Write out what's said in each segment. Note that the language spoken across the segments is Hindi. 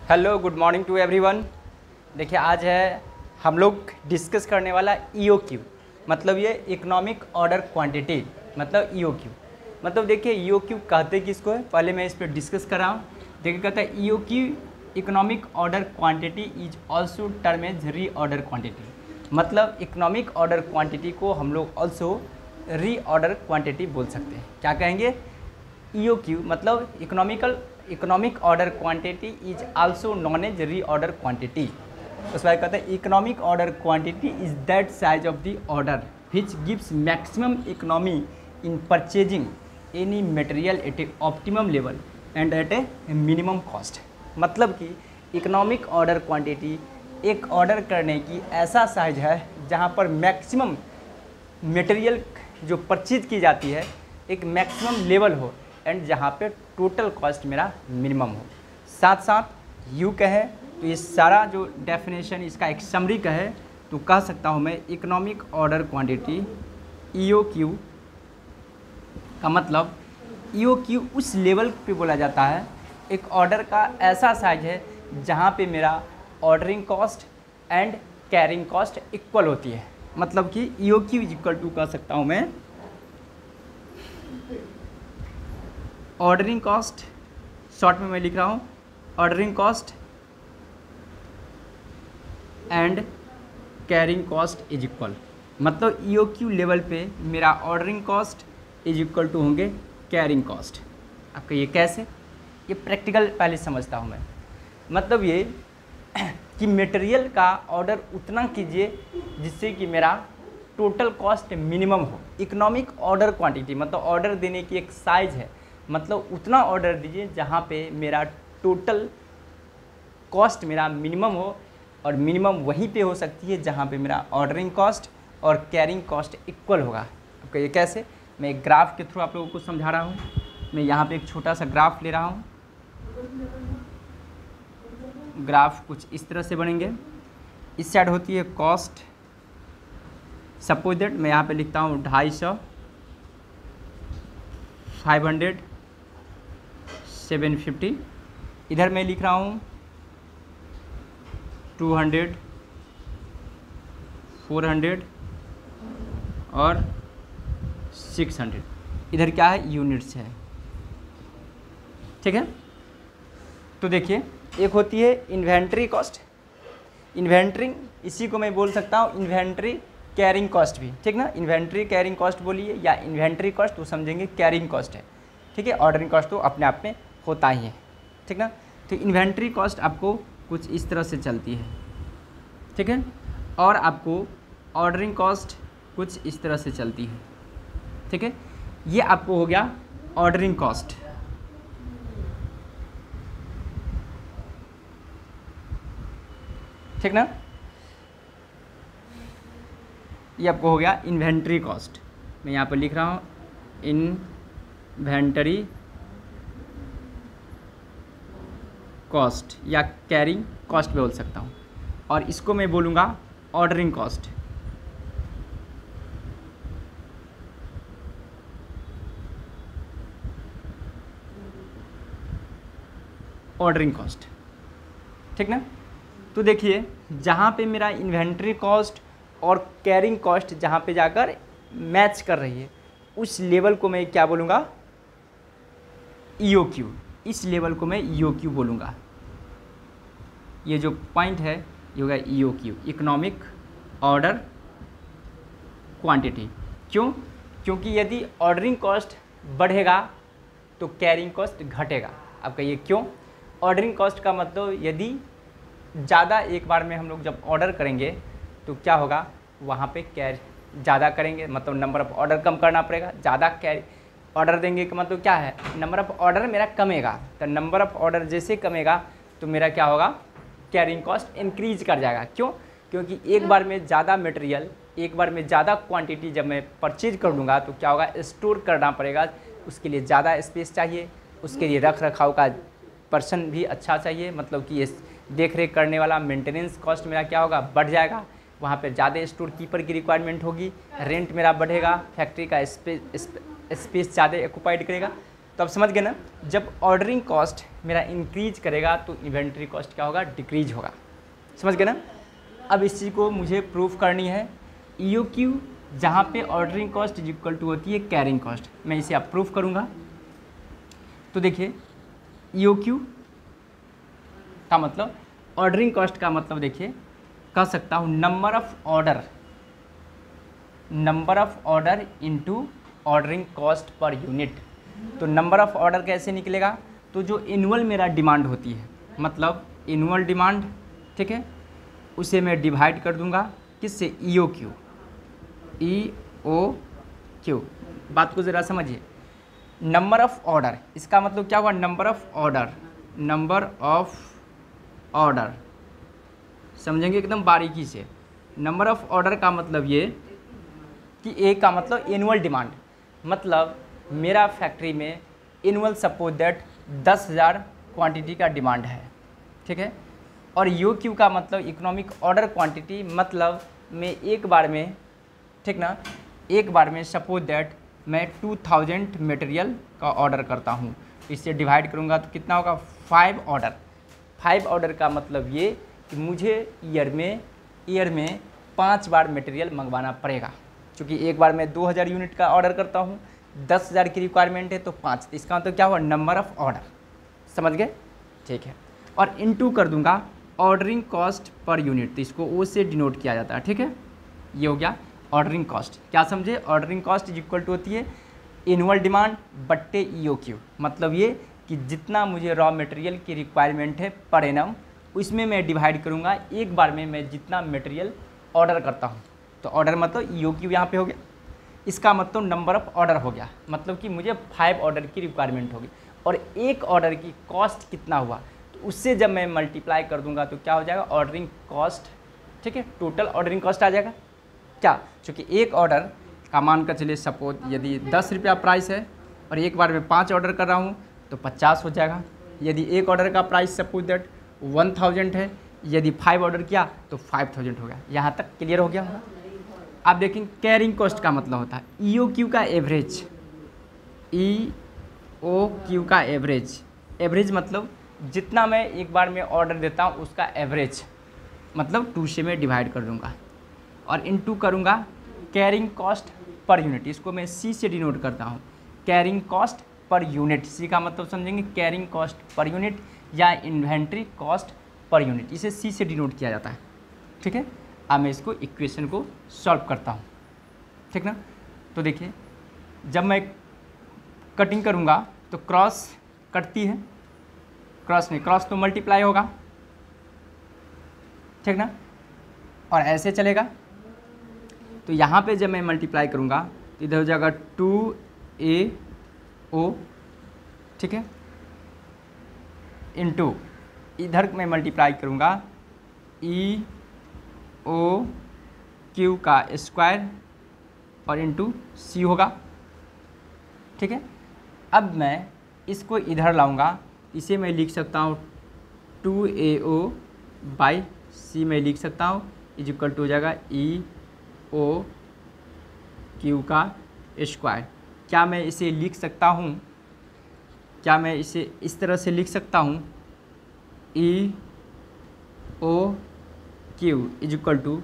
Hello good morning to everyone. देखिए आज है हम लोग डिस्कस करने वाला ईओक्यू, मतलब ये इकोनॉमिक ऑर्डर क्वांटिटी, मतलब ईओक्यू। मतलब देखिए ईओक्यू कहते किसको है, पहले मैं इस पर डिस्कस कर रहा हूँ। देखिए कहता है EOQ economic order quantity is also term as reorder quantity. मतलब इकोनॉमिक ऑर्डर क्वांटिटी को हम लोग ऑल्सो री ऑर्डर क्वांटिटी बोल सकते हैं। क्या कहेंगे? ईओक्यू मतलब economic order quantity is also known as reorder quantity. उसके बाद कहते हैं economic order quantity is that size of the order which gives maximum economy in purchasing any material at a optimum level and at a minimum cost. मतलब कि इकोनॉमिक ऑर्डर क्वांटिटी एक ऑर्डर करने की ऐसा साइज है जहाँ पर मैक्सिमम मटेरियल जो परचेज की जाती है एक मैक्सिमम लेवल हो एंड जहाँ पे टोटल कॉस्ट मेरा मिनिमम हो। साथ साथ यू कहे तो ये सारा जो डेफिनेशन इसका एक समरी कहे तो कह सकता हूँ मैं इकोनॉमिक ऑर्डर क्वांटिटी ईओक्यू का मतलब ईओक्यू उस लेवल पे बोला जाता है एक ऑर्डर का ऐसा साइज है जहाँ पे मेरा ordering cost and carrying cost equal होती है। मतलब कि ईओक्यू इज इक्वल टू कह सकता हूँ मैं ऑर्डरिंग कॉस्ट, शॉर्ट में मैं लिख रहा हूँ ordering cost and carrying cost is equal. मतलब ईओक्यू लेवल पे मेरा ordering cost is equal to होंगे कैरिंग कॉस्ट। आपका ये कैसे? ये प्रैक्टिकल पहले समझता हूँ मैं। मतलब ये कि मटेरियल का ऑर्डर उतना कीजिए जिससे कि मेरा टोटल कॉस्ट मिनिमम हो। इकोनॉमिक ऑर्डर क्वांटिटी मतलब ऑर्डर देने की एक साइज है, मतलब उतना ऑर्डर दीजिए जहाँ पे मेरा टोटल कॉस्ट मेरा मिनिमम हो, और मिनिमम वहीं पे हो सकती है जहाँ पे मेरा ऑर्डरिंग कॉस्ट और कैरिंग कॉस्ट इक्वल होगा। आपका ये कैसे? मैं एक ग्राफ के थ्रू आप लोगों को समझा रहा हूँ। मैं यहाँ पे एक छोटा सा ग्राफ ले रहा हूँ। ग्राफ कुछ इस तरह से बनेंगे। इस साइड होती है कॉस्ट, सपोज दैट मैं यहाँ पे लिखता हूँ 250, 500, 750। इधर मैं लिख रहा हूँ 200, 400 और 600। इधर क्या है? यूनिट्स है। ठीक है, तो देखिए एक होती है इन्वेंट्री कॉस्ट। इन्वेंट्री इसी को मैं बोल सकता हूँ इन्वेंट्री कैरिंग कॉस्ट भी। ठीक ना, इन्वेंट्री कैरिंग कॉस्ट बोलिए या इन्वेंट्री कॉस्ट तो समझेंगे कैरिंग कॉस्ट है। ठीक है, ऑर्डरिंग कॉस्ट तो अपने आप में होता ही है। ठीक ना, तो इन्वेंट्री कॉस्ट आपको कुछ इस तरह से चलती है। ठीक है, और आपको ऑर्डरिंग कॉस्ट कुछ इस तरह से चलती है। ठीक है, ये आपको हो गया ऑर्डरिंग कॉस्ट। ठीक ना, ये आपको हो गया इन्वेंट्री कॉस्ट। मैं यहाँ पर लिख रहा हूँ इन्वेंटरी कॉस्ट या कैरिंग कॉस्ट बोल सकता हूँ, और इसको मैं बोलूँगा ऑर्डरिंग कॉस्ट। Ordering cost. ठीक ना, तो देखिए जहाँ पे मेरा इन्वेंट्री कॉस्ट और कैरिंग कॉस्ट जहाँ पे जाकर मैच कर रही है उस लेवल को मैं क्या बोलूँगा? ईओक्यू। इस लेवल को मैं ईओक्यू बोलूँगा। ये जो पॉइंट है ये होगा ईओक्यू, इकोनॉमिक ऑर्डर क्वांटिटी। क्यों? क्योंकि यदि ऑर्डरिंग कॉस्ट बढ़ेगा तो कैरिंग कॉस्ट घटेगा। अब कहिए क्यों? ऑर्डरिंग कॉस्ट का मतलब यदि ज़्यादा एक बार में हम लोग जब ऑर्डर करेंगे तो क्या होगा, वहाँ पे ज़्यादा करेंगे मतलब नंबर ऑफ़ ऑर्डर कम करना पड़ेगा। ज़्यादा ऑर्डर देंगे का मतलब क्या है? नंबर ऑफ़ ऑर्डर मेरा कमेगा, तो नंबर ऑफ़ ऑर्डर जैसे कमेगा तो मेरा क्या होगा? कैरिंग कॉस्ट इंक्रीज कर जाएगा। क्यों? क्योंकि एक बार में ज़्यादा मटेरियल, एक बार में ज़्यादा क्वांटिटी जब मैं परचेज कर लूँगा तो क्या होगा? स्टोर करना पड़ेगा, उसके लिए ज़्यादा स्पेस चाहिए, उसके लिए रख रखाव का पर्सन भी अच्छा चाहिए, मतलब कि ये देख रेख करने वाला मेंटेनेंस कॉस्ट मेरा क्या होगा? बढ़ जाएगा। वहाँ पर ज़्यादा स्टोर कीपर की रिक्वायरमेंट होगी, रेंट मेरा बढ़ेगा, फैक्ट्री का स्पेस ज़्यादा ऑक्यूपाइड करेगा। तो अब समझ गए ना, जब ऑर्डरिंग कॉस्ट मेरा इंक्रीज करेगा तो इन्वेंट्री कॉस्ट क्या होगा, डिक्रीज होगा। समझ गए ना। अब इस चीज़ को मुझे प्रूफ करनी है। EOQ जहाँ पे ordering cost is equal to होती है कैरिंग कॉस्ट, मैं इसे अब प्रूफ करूँगा। तो देखिए EOQ का मतलब, ऑर्डरिंग कॉस्ट का मतलब देखिए कह सकता हूँ number of order into ordering cost per unit. तो नंबर ऑफ ऑर्डर कैसे निकलेगा, तो जो एनुअल मेरा डिमांड होती है, मतलब एनुअल डिमांड, ठीक है, उसे मैं डिवाइड कर दूंगा किससे, EOQ। बात को ज़रा समझिए। नंबर ऑफ ऑर्डर, इसका मतलब क्या हुआ, नंबर ऑफ ऑर्डर समझेंगे एकदम बारीकी से। नंबर ऑफ ऑर्डर का मतलब ये कि ए का मतलब एनुअल डिमांड, मतलब मेरा फैक्ट्री में एनुअल सपोज दैट 10,000 क्वांटिटी का डिमांड है, ठीक है। और EOQ का मतलब इकोनॉमिक ऑर्डर क्वांटिटी, मतलब मैं एक बार में, ठीक ना, एक बार में सपोज दैट मैं 2000 मटेरियल का ऑर्डर करता हूँ, इससे डिवाइड करूँगा तो कितना होगा, 5 ऑर्डर। 5 ऑर्डर का मतलब ये कि मुझे ईयर में 5 बार मटेरियल मंगवाना पड़ेगा, क्योंकि एक बार मैं 2000 यूनिट का ऑर्डर करता हूँ, 10,000 की रिक्वायरमेंट है तो 5, इसका मतलब क्या हुआ, नंबर ऑफ ऑर्डर। समझ गए, ठीक है। और इनटू कर दूंगा ऑर्डरिंग कॉस्ट पर यूनिट, तो इसको ओ से डिनोट किया जाता है, ठीक है। ये हो गया ऑर्डरिंग कॉस्ट। क्या समझे, ordering cost is equal to होती है एनुअल डिमांड बट्टे EOQ, मतलब ये कि जितना मुझे रॉ मटेरियल की रिक्वायरमेंट है पर एनम, उसमें मैं डिवाइड करूँगा एक बार में मैं जितना मटेरियल ऑर्डर करता हूँ। तो ऑर्डर मतलब EOQ यहाँ पे हो गया, इसका मतलब नंबर ऑफ ऑर्डर हो गया, मतलब कि मुझे 5 ऑर्डर की रिक्वायरमेंट होगी और एक ऑर्डर की कॉस्ट कितना हुआ, तो उससे जब मैं मल्टीप्लाई कर दूंगा तो क्या हो जाएगा, ऑर्डरिंग कॉस्ट, ठीक है, टोटल ऑर्डरिंग कॉस्ट आ जाएगा। क्या, क्योंकि एक ऑर्डर का मान कर चलिए सपोज यदि 10 रुपया प्राइस है और एक बार में 5 ऑर्डर कर रहा हूँ तो 50 हो जाएगा। यदि एक ऑर्डर का प्राइस सपोज दैट 1000 है, यदि 5 ऑर्डर किया तो 5000 हो गया। यहाँ तक क्लियर हो गया होगा। आप देखेंगे कैरिंग कॉस्ट का मतलब होता है EOQ का एवरेज, EOQ का एवरेज मतलब जितना मैं एक बार में ऑर्डर देता हूँ उसका एवरेज, मतलब 2 से मैं डिवाइड कर दूंगा और इनटू करूँगा कैरिंग कॉस्ट पर यूनिट, इसको मैं C से डिनोट करता हूँ, carrying cost per unit. C का मतलब समझेंगे कैरिंग कॉस्ट पर यूनिट या इन्वेंट्री कॉस्ट पर यूनिट, इसे C से डिनोट किया जाता है, ठीक है। अब मैं इसको इक्वेशन को सॉल्व करता हूँ, ठीक ना। तो देखिए जब मैं कटिंग करूँगा तो क्रॉस कटती है, क्रॉस तो मल्टीप्लाई होगा, ठीक ना, और ऐसे चलेगा। तो यहाँ पे जब मैं मल्टीप्लाई करूँगा तो इधर हो जाएगा 2AO, ठीक है, इनटू इधर मैं मल्टीप्लाई करूँगा EOQ का स्क्वायर और इनटू C होगा, ठीक है। अब मैं इसको इधर लाऊंगा, इसे मैं लिख सकता हूँ 2AO/C में लिख सकता हूँ इज इक्वल टू हो जाएगा EOQ का स्क्वायर। क्या मैं इसे लिख सकता हूँ, क्या मैं इसे इस तरह से लिख सकता हूँ, EOQ is equal to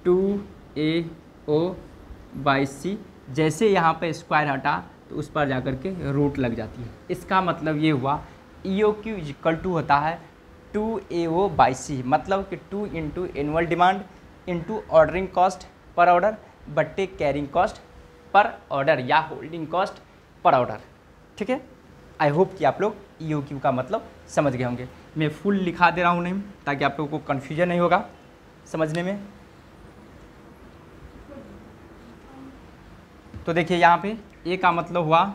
2AO/C। जैसे यहाँ पे स्क्वायर हटा तो उस पर जाकर के रूट लग जाती है। इसका मतलब ये हुआ EOQ इज इक्वल टू होता है 2AO/C, मतलब कि 2 into annual demand into ordering cost per order बट्टे कैरिंग कॉस्ट पर ऑर्डर या होल्डिंग कॉस्ट पर ऑर्डर, ठीक है। आई होप कि आप लोग EOQ का मतलब समझ गए होंगे। मैं फुल लिखा दे रहा हूँ नहीं, ताकि आप लोगों को कन्फ्यूजन नहीं होगा समझने में। तो देखिए यहाँ पे ए का मतलब हुआ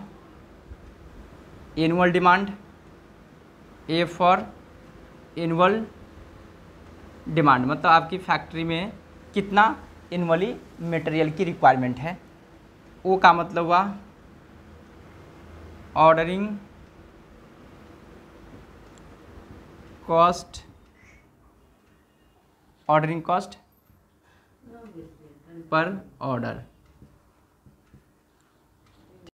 annual demand, A for annual demand, मतलब आपकी फैक्ट्री में कितना एनुअली मटेरियल की रिक्वायरमेंट है। ओ का मतलब हुआ ऑर्डरिंग कॉस्ट पर ऑर्डर,